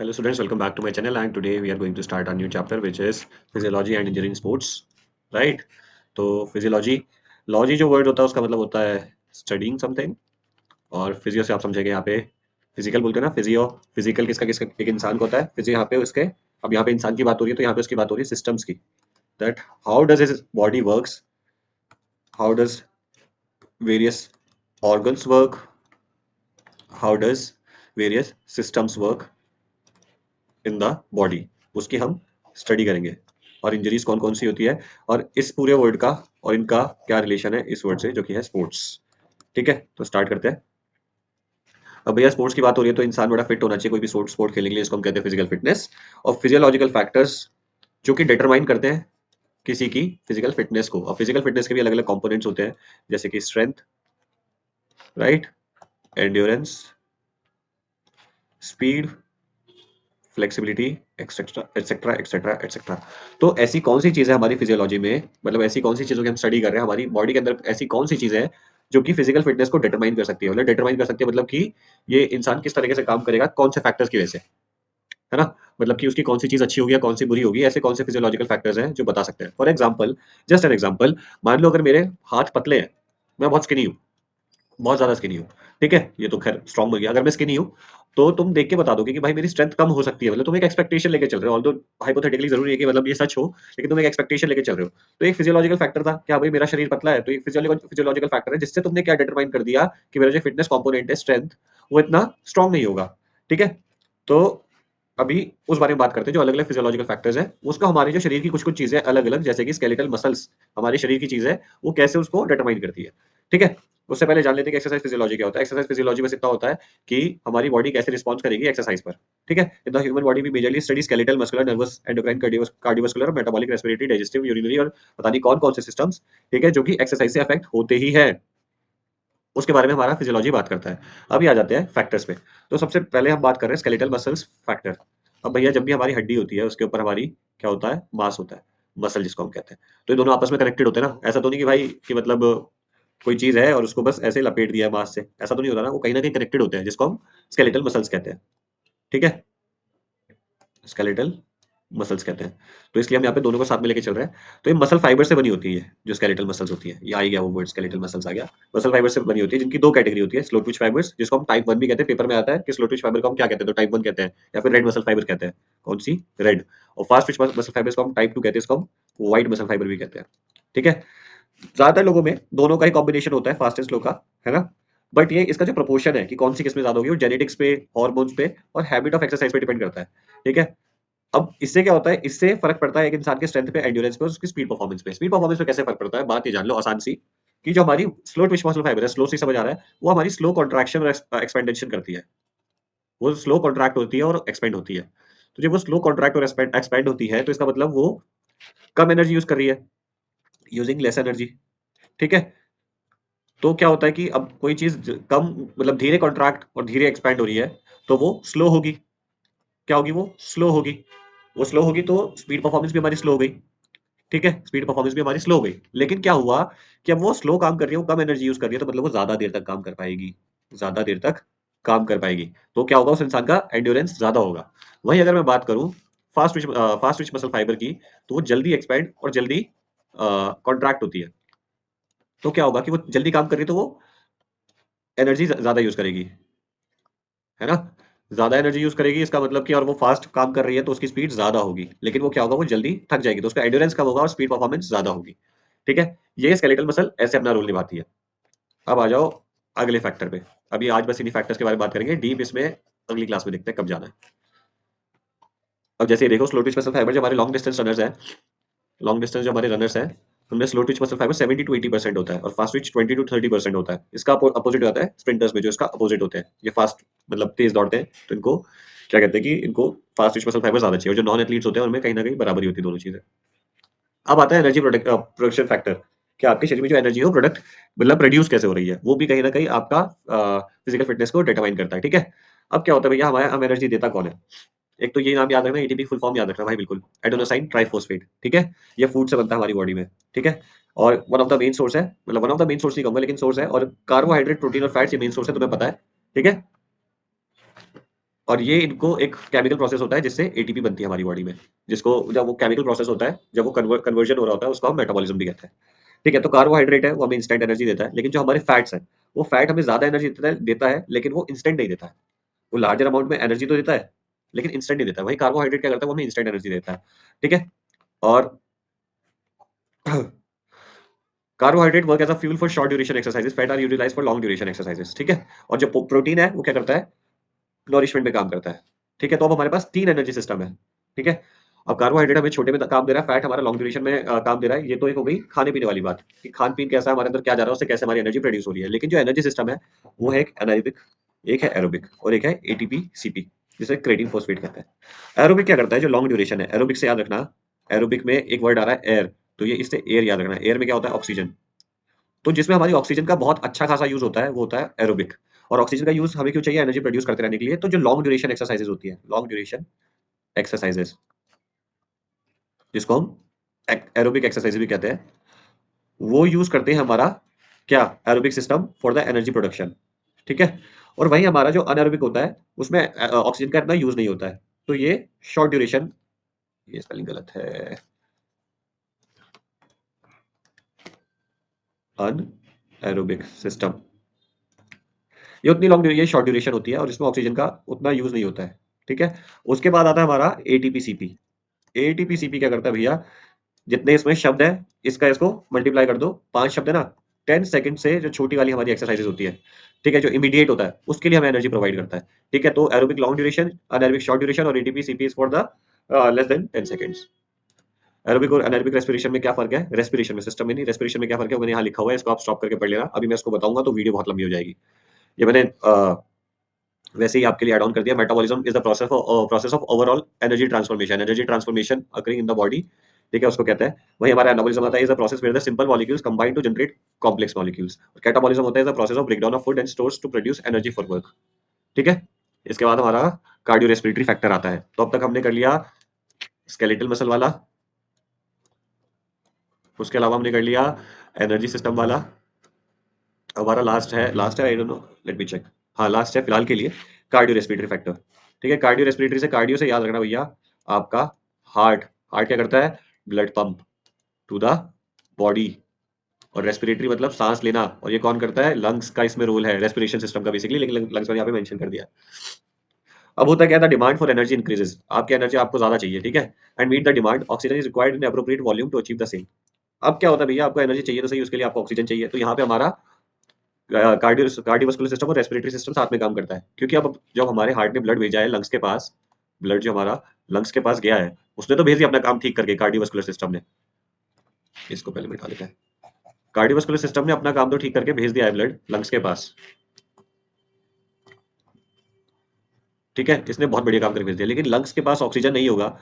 Hello students, welcome back to my channel and today we are going to start a new chapter which is physiology and engineering sports, right? तो physiology, logy जो word होता है उसका मतलब होता है studying something और physio से आप समझेंगे यहाँ पे फिजिकल बोलते हैं ना फिजियो फिजिकल किसका किसका एक इंसान का होता है फिजियो यहाँ पे उसके अब यहाँ पे इंसान की बात हो रही है तो यहाँ पे उसकी बात हो रही है सिस्टम्स की that how does his body works how does various organs work how does various systems work in the body उसकी हम स्टडी करेंगे और इंजरीज कौन कौन सी होती है और इस पूरे वर्ड का और इनका क्या रिलेशन है इस वर्ड से जो कि है स्पोर्ट्स। ठीक है तो स्टार्ट करते हैं। अब भैया स्पोर्ट्स की बात हो रही है तो इंसान बड़ा फिट होना चाहिए कोई भी स्पोर्ट खेलने के लिए, इसको हम कहते हैं फिजिकल फिटनेस। और फिजियोलॉजिकल फैक्टर्स जो कि डिटरमाइन करते हैं किसी की फिजिकल फिटनेस को, और फिजिकल फिटनेस के भी अलग अलग कंपोनेंट्स होते हैं जैसे कि strength, right, endurance, speed, flexibility, etcetera etcetera etcetera etcetera. तो ऐसी कौन सी चीज़ है हमारी फिजियोलॉजी में, मतलब ऐसी कौन सी चीज़ों की हम स्टडी कर रहे हैं हमारी बॉडी के अंदर, ऐसी कौन सी चीज़ है जो कि फिजिकल फिटनेस को डिटरमाइन कर सकती है, मतलब डिटरमाइन कर सकती है मतलब कि ये इंसान किस तरीके से काम करेगा कौन से फैक्टर्स की वजह से, है ना? मतलब कि उसकी कौन सी चीज़ अच्छी होगी या कौन सी बुरी होगी, ऐसे कौन से फिजियोलॉजिकल फैक्टर्स हैं जो बता सकते हैं। For example, just an example, मान लो अगर मेरे हाथ पतले हैं, मैं बहुत स्किनी हूँ, बहुत ज़्यादा स्किनी हूँ, ठीक है? ये तो ख़ैर स्ट्रॉन्ग हो गया। अगर मैं स्किनी हूँ, तो तुम देख के बता दोगे कि भाई मेरी स्ट्रेंथ कम हो सकती है। मतलब तुम एक एक्सपेक्टेशन लेके चल रहे हो, ऑल्दो हाइपोथेटिकली ज़रूरी है कि मतलब ये सच हो, लेकिन तुम एक एक्सपेक्टेशन लेके चल रहे हो। तो एक फिजियोलॉजिकल फैक्टर था कि हाँ भाई मेरा शरीर पतला है, तो एक फिजियोलॉजिकल फैक्टर है जिससे तुमने क्या डिटरमाइन कर दिया कि मेरा जो फिटनेस कंपोनेंट है, स्ट्रेंथ, वो इतना स्ट्रॉन्ग नहीं होगा, ठीक है? तो अभी उस बारे में बात करते हैं जो अलग-अलग फिजियोलॉजिकल फैक्टर्स हैं, उसका हमारे जो शरीर की कुछ-कुछ चीज़ें अलग-अलग जैसे कि स्केलेटल मसल्स हमारे शरीर की चीज़ है, वो कैसे उसको डिटरमाइन करती है, ठीक है? उससे पहले जान लेते हैं कि एक्सरसाइज फिजियोलॉजी क्या होता है। एक्सरसाइज फिजियोलॉजी बस इतना होता है कि हमारी बॉडी कैसे रिस्पॉन्स करेगी एक्सरसाइज पर, ठीक है? In the human body we majorly study skeletal, muscular, nervous, endocrine, cardiovascular, metabolic, respiratory, digestive, urinary और पता नहीं कौन-कौन से सिस्टम्स, ठीक है? जो कि एक्सरसाइज से अफेक्ट होते ही हैं। उसके बारे में हमारा फिजियोलॉजी बात करता है। अभी आ जाते हैं फैक्टर्स पे। तो सबसे पहले हम बात कर रहे हैं स्केलेटल मसल्स फैक्टर। अब भैया जब भी हमारी हड्डी होती है उसके ऊपर हमारी क्या होता है? मांस होता है, मसल जिसको हम कहते हैं। तो ये दोनों आपस में कनेक्टेड होते हैं ना। ऐसा तो नहीं कि भाई कि मतलब कोई चीज़ है और उसको बस ऐसे ही लपेट दिया है मांस से, ऐसा तो नहीं होता ना। वो कहीं न कहीं कनेक्टेड होते हैं जिसको हम स्केलेटल मसल्स कहते हैं। ठीक है? स्केलेटल मसल्स कहते हैं। तो इसलिए हम यहाँ पे दोनों को साथ में लेके चल रहे हैं। तो ये मसल फाइबर से बनी होती है, जो स्केलेटल मसल्स होती है। ये आ ही गया वो वर्ड, स्केलेटल मसल्स आ गया। मसल फाइबर से बनी होती है जिनकी 2 कैटेगरी होती है, स्लो ट्विच फाइबर्स जिसको हम टाइप 1 भी कहते हैं, पेपर में आता है कि स्लो ट्विच फाइबर को हम क्या कहते हैं, तो टाइप 1 कहते हैं या फिर रेड मसल फाइबर कहते हैं। कौन-सी? रेड। और फास्ट ट्विच मसल फाइबर्स को हम टाइप 2 कहते हैं, इसको हम व्हाइट मसल फाइबर भी कहते हैं। ठीक है? ज़्यादातर लोगों में दोनों का ही कॉम्बिनेशन होता है फास्ट एंड स्लो का, है ना? बट ये इसका जो प्रोपोर्शन है कि कौन-सी किसमें ज़्यादा होगी, वो जेनेटिक्स पे, हार्मोन्स पे और हैबिट ऑफ एक्सरसाइज पे डिपेंड करता है। ठीक है? अब इससे क्या होता है, इससे फ़र्क पड़ता है एक इंसान के स्ट्रेंथ पे, एंड्योरेंस पे और उसकी स्पीड परफॉर्मेंस पे। स्पीड परफॉर्मेंस पे कैसे फ़र्क पड़ता है, बात ये जान लो आसान सी, कि जो हमारी स्लो ट्विच मसल फाइबर है, स्लो से समझ आ रहा है, वो हमारी स्लो कॉन्ट्रैक्शन और एक्सपेंडेशन करती है। वो स्लो कॉन्ट्रैक्ट होती है और एक्सपेंड होती है। तो जब वो स्लो कॉन्ट्रैक्ट और एक्सपेंड एक्सपेंड होती है, तो इसका मतलब वो कम एनर्जी यूज़ कर रही है, यूजिंग लेस एनर्जी, ठीक है? तो क्या होता है कि अब कोई चीज़ कम मतलब धीरे कॉन्ट्रैक्ट और धीरे एक्सपैंड हो रही है, तो वो स्लो होगी। क्या होगी वो? स्लो होगी। वो स्लो होगी तो स्पीड परफॉर्मेंस भी हमारी स्लो हो गई, ठीक है? स्पीड परफॉर्मेंस भी हमारी स्लो हो गई। लेकिन क्या हुआ कि अब वो स्लो काम कर रही है, वो कम एनर्जी यूज़ कर रही है, तो मतलब वो ज़्यादा देर तक काम कर पाएगी, ज़्यादा देर तक काम कर पाएगी। तो क्या होगा, उस इंसान का एंड्योरेंस ज़्यादा होगा। वहीं अगर मैं बात करूँ फास्ट ट्विच मसल फाइबर की, तो वो जल्दी एक्सपैंड और जल्दी कॉन्ट्रैक्ट होती है। तो क्या होगा कि वो जल्दी काम कर रही है, तो वो एनर्जी ज़्यादा यूज़ करेगी, है ना? ज़्यादा एनर्जी यूज़ करेगी इसका मतलब कि और वो फ़ास्ट काम कर रही है तो उसकी स्पीड ज़्यादा होगी। लेकिन वो क्या होगा, वो जल्दी थक जाएगी तो उसका एंड्योरेंस कम होगा और स्पीड परफॉर्मेंस ज़्यादा होगी। ठीक है? ये स्केलेटल मसल ऐसे अपना रोल निभाती है। अब आ जाओ अगले फैक्टर पे। अभी आज बस इन्हीं फैक्टर्स के बारे में बात करेंगे। डीप इसमें अगली क्लास में देखते हैं कब जाना है। अब जैसे ये देखो स्लो ट्विच मसल फाइबर जो हमारे लॉन्ग डिस्टेंस रनर्स हैं, लॉन्ग डिस्टेंस जो हमारे रनर्स हैं, उनमें slow twitch muscle fibre 70 to 80% होता है और फास्ट ट्विच 20 टू 30% होता है। इसका अपोजिट आता है स्प्रिंटर्स में, जो इसका अपोजिट होते हैं। ये फास्ट मतलब तेज दौड़ते हैं, तो इनको क्या कहते हैं कि इनको फास्ट ट्विच मसल फाइबर ज़्यादा चाहिए, और जो नॉन एथलीट्स होते हैं उनमें कहीं न कहीं बराबरी होती है दोनों चीज़ें। अब आता है एनर्जी प्रोडक्शन फैक्टर कि आपके शरीर में जो एनर्जी है वो प्रोडक्ट मतलब प्रोड्यूस कैसे हो रही है, वो भी कहीं न कहीं आपका फिजिकल फिटनेस को डिटरमाइन करता है, ठीक है? अब क्या होता है भैया, हमारे हम एनर्जी देता कौन है? एक तो ये नाम याद रखना, एटीपी फुल फॉर्म याद रखना भाई बिल्कुल, एडेनोसाइन ट्राइफॉस्फेट, ठीक है? ये फूड से बनता है हमारी बॉडी में, ठीक है? और one of the main source है, मतलब one of the main source नहीं कहूँगा लेकिन सोर्स है, और कार्बोहाइड्रेट, प्रोटीन और फैट्स ये मेन सोर्स है, तुम्हें पता है, ठीक है? और ये इनको एक केमिकल प्रोसेस होता है जिससे एटीपी बनती है हमारी बॉडी में, जिसको जब वो केमिकल प्रोसेस होता है, जब वो कन्वर्जन हो रहा होता है, उसको हम मेटाबॉलिज्म भी कहते हैं। ठीक है? तो कार्बोहाइड्रेट है, वो हमें इंस्टेंट एनर्जी देता है, लेकिन जो हमारे फैट्स हैं, वो फैट हमें ज़्यादा एनर्जी देता है, लेकिन वो इंस्टेंट नहीं देता है। वो लार्जर अमाउंट में एनर्जी तो देता है, लेकिन इंस्टेंट नहीं देता है। वहीं कार्बोहाइड्रेट क्या करता है, वो हमें इंस्टेंट एनर्जी देता है। ठीक है? और carbohydrate work as a fuel for short duration exercises, fat are utilised for long duration exercises. ठीक है? और जो प्रोटीन है, वो क्या करता है, नॉरिशमेंट में काम करता है। ठीक है? तो अब हमारे पास 3 एनर्जी सिस्टम है। ठीक है? अब कार्बोहाइड्रेट हमें छोटे में काम दे रहा है, फैट हमारा लॉन्ग ड्यूरेशन में काम दे रहा है। ये तो एक हो गई खाने-पीने वाली बात, कि खान-पीन कैसा है, हमारे अंदर क्या जा रहा है, उससे कैसे हमारी एनर्जी प्रोड्यूस हो रही है। लेकिन जो एनर्जी सिस्टम है, वो है एक एनारोबिक, एक है एरोबिक और एक है एटीपी, सीपी, जिसे क्रेटिन फॉस्फेट कहते हैं। एरोबिक क्या करता है, जो लॉन्ग ड्यूरेशन है, एरोबिक से याद रखना, एरोबिक में एक वर्ड आ रहा है एयर, तो ये इससे एयर याद रखना। एयर में क्या होता है, ऑक्सीजन। तो जिसमें हमारी ऑक्सीजन का बहुत अच्छा खासा यूज़ होता है, वो होता है एरोबिक। और ऑक्सीजन का यूज़ हमें क्यों चाहिए, एनर्जी प्रोड्यूस करते रहने के लिए। तो जो लॉन्ग ड्यूरेशन एक्सरसाइजेज़ होती है, लॉन्ग ड्यूरेशन एक्सरसाइजेज़, जिसको हम एरोबिक एक्सरसाइज भी कहते हैं, वो यूज़ करते हैं हमारा क्या, aerobic system for the energy production. ठीक है? और वहीं हमारा जो अनएरोबिक होता है, उसमें ऑक्सीजन का इतना यूज़ नहीं होता है। तो ये शॉर्ट ड्यूरेशन, ये स्पेलिंग गलत है, अनएरोबिक सिस्टम। ये उतनी लॉन्ग ये शॉर्ट ड्यूरेशन होती है और इसमें ऑक्सीजन का उतना यूज़ नहीं होता है। ठीक है? उसके बाद आता है हमारा एटीपी-सीपी। एटीपी-सीपी क्या करता है भैया, जितने इसमें शब्द हैं, इसका इसको मल्टीप्लाई कर दो, 5 शब्द है ना, 10 सेकंड से जो छोटी वाली हमारी एक्सरसाइज़ेज़ होती है, ठीक है? जो इमीडिएट होता है, उसके लिए हमें एनर्जी प्रोवाइड करता है। ठीक है? तो aerobic long duration, anaerobic short duration और ATP, CP is for the less than 10 seconds. Aerobic और अनएरोबिक रेस्पिरेशन में क्या फ़र्क है? रेस्पिरेशन में, सिस्टम में नहीं, रेस्पिरेशन में क्या फ़र्क है, वो मैंने यहाँ लिखा हुआ है, इसको आप स्टॉप करके पढ़ लेना। अभी मैं इसको बताऊँगा तो वीडियो बहुत लंबी हो जाएगी। ये मैंने वैसे ही आपके लिए ऐड ऑन कर दिया। Metabolism is the process of overall energy transformation, energy transformation occurring in the body. ठीक है? उसको कहते हैं। वहीं हमारा एनाबॉलिज्म आता है, is the process where the simple molecules combine to generate complex molecules. और कैटाबॉलिज्म होता है, is the process of breakdown of food and stores to produce energy for work. ठीक है? इसके बाद हमारा कार्डियोरेस्पिरेटरी फैक्टर आता है। तो अब तक हमने कर लिया स्केलेटल मसल वाला, उसके अलावा हमने कर लिया एनर्जी सिस्टम वाला। हमारा लास्ट है, I don't know, let me check. हाँ, लास्ट है फिलहाल के लिए कार्डियो रेस्पिरेटरी फैक्टर। ठीक है? कार्डियो रेस्पिरेटरी से, कार्डियो से याद रखना भैया, आपका हार्ट। हार्ट क्या करता है, blood pump to the body. और रेस्पिरेटरी मतलब सांस लेना, और ये कौन करता है, लंग्स का इसमें रोल है, रेस्पिरेशन सिस्टम का बेसिकली, लेकिन लंग्स मैंने यहाँ पे मेंशन कर दिया। अब होता क्या था, डिमांड फॉर एनर्जी इंक्रीजेस, आपकी एनर्जी आपको ज्यादा चाहिए। ठीक है? And meet the demand, oxygen is required in appropriate volume to achieve the same. अब क्या होता है भैया, आपको एनर्जी चाहिए तो सही, उसके लिए आपको ऑक्सीजन चाहिए। तो यहाँ पे हमारा कार्डियोवास्कुलर सिस्टम और रेस्पिरेटरी सिस्टम साथ में काम करता है, क्योंकि अब जब हमारे हार्ट ने ब्लड भेजा है लंग्स के पास, ब्लड जो हमारा लंग्स के पास गया है, उसने तो भेज दिया अपना काम ठीक करके, कार्डियोवास्कुलर सिस्टम ने। इसको पहले मिटा देते हैं। कार्डियोवास्कुलर सिस्टम ने अपना काम तो ठीक करके भेज दिया है ब्लड लंग्स के पास। ठीक है? इसने बहुत बढ़िया काम करके भेज दिया, लेकिन लंग्स के पास ऑक्सीजन नहीं होगा,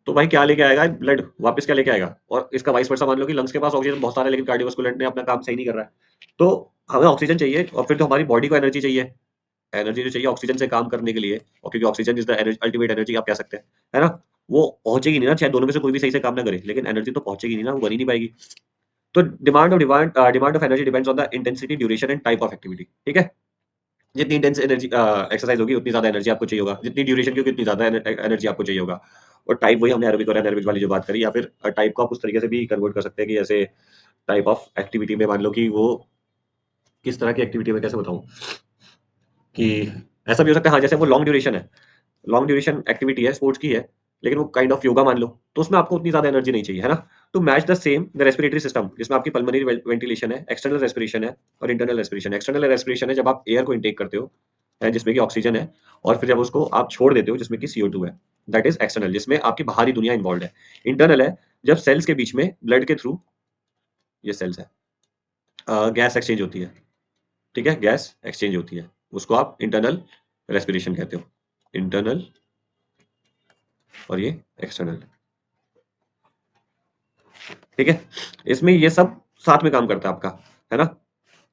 तो भाई क्या लेके आएगा ब्लड वापस, क्या लेके आएगा? और इसका वाइस वर्सा मान लो कि लंग्स के पास ऑक्सीजन बहुत सारा है, लेकिन कार्डियोवास्कुलर ने अपना काम सही नहीं कर रहा है। तो हमें ऑक्सीजन चाहिए, और फिर तो हमारी बॉडी को एनर्जी चाहिए। एनर्जी जो चाहिए ऑक्सीजन से काम करने के लिए, और क्योंकि oxygen is the ultimate energy आप कह सकते हैं, है ना? वो पहुंचेगी नहीं ना, चाहे दोनों में से कोई भी सही से काम ना करे, लेकिन एनर्जी तो पहुंचेगी नहीं ना, वो बन ही नहीं पाएगी। तो demand of energy depends on the intensity, duration and type of activity. ठीक है? जितनी इंटेंस एनर्जी एक्सरसाइज होगी, उतनी ज्यादा एनर्जी आपको चाहिए होगा, जितनी ड्यूरेशन की होगी उतनी ज्यादा एनर्जी आपको चाहिए होगा। और टाइप वही हमने एरोबिक और एनारोबिक वाली जो बात करी, या फिर टाइप को आप उस तरीके से भी कन्वर्ट कर सकते हैं कि जैसे टाइप ऑफ एक्टिविटी में मान लो कि वो किस तरह की एक्टिविटी में, कैसे बताऊं कि ऐसा भी हो सकता है, हाँ, जैसे वो लॉन्ग ड्यूरेशन है, लॉन्ग ड्यूरेशन एक्टिविटी है, स्पोर्ट्स की है, लेकिन वो काइंड ऑफ योगा मान लो, तो उसमें आपको उतनी ज़्यादा एनर्जी नहीं चाहिए, है ना? तो match the same the respiratory system, जिसमें आपकी पल्मोनरी वेंटिलेशन है, एक्सटर्नल रेस्पिरेशन है और इंटरनल रेस्पिरेशन है। एक्सटर्नल रेस्पिरेशन है जब आप एयर को इनटेक करते हो, जिसमें कि ऑक्सीजन है, और फिर जब उसको आप छोड़ देते हो, जिसमें कि CO2 है, दैट इज एक्सटर्नल, जिसमें आपकी बाहरी दुनिया इन्वॉल्व है। इंटरनल है जब सेल्स के बीच में ब्लड के थ्रू, ये सेल्स है, गैस एक्सचेंज होती है। ठीक है? गैस एक्सचेंज होती है, उसको आप इंटरनल रेस्पिरेशन कहते हो। इंटरनल और ये एक्सटर्नल। ठीक है? इसमें ये सब साथ में काम करता है आपका, है ना?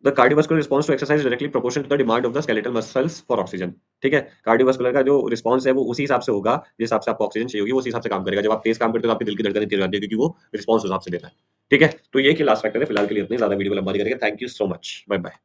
The cardiovascular response to exercise directly proportional to the demand of the skeletal muscles for oxygen. ठीक है? कार्डियोवास्कुलर का जो रिस्पॉन्स है वो उसी हिसाब से होगा, जिस हिसाब से आपको ऑक्सीजन चाहिए होगी, वो उसी हिसाब से काम करेगा। जब आप तेज काम करते हो तो आपके दिल की धड़कनें तेज हो जाती है, क्योंकि वो रिस्पॉन्स उस हिसाब से देता है। ठीक है? तो ये कि लास्ट फैक्टर है, फिलहाल के लिए इतने, ज्यादा वीडियो को लंबा नहीं करेंगे। Thank you so much, bye bye.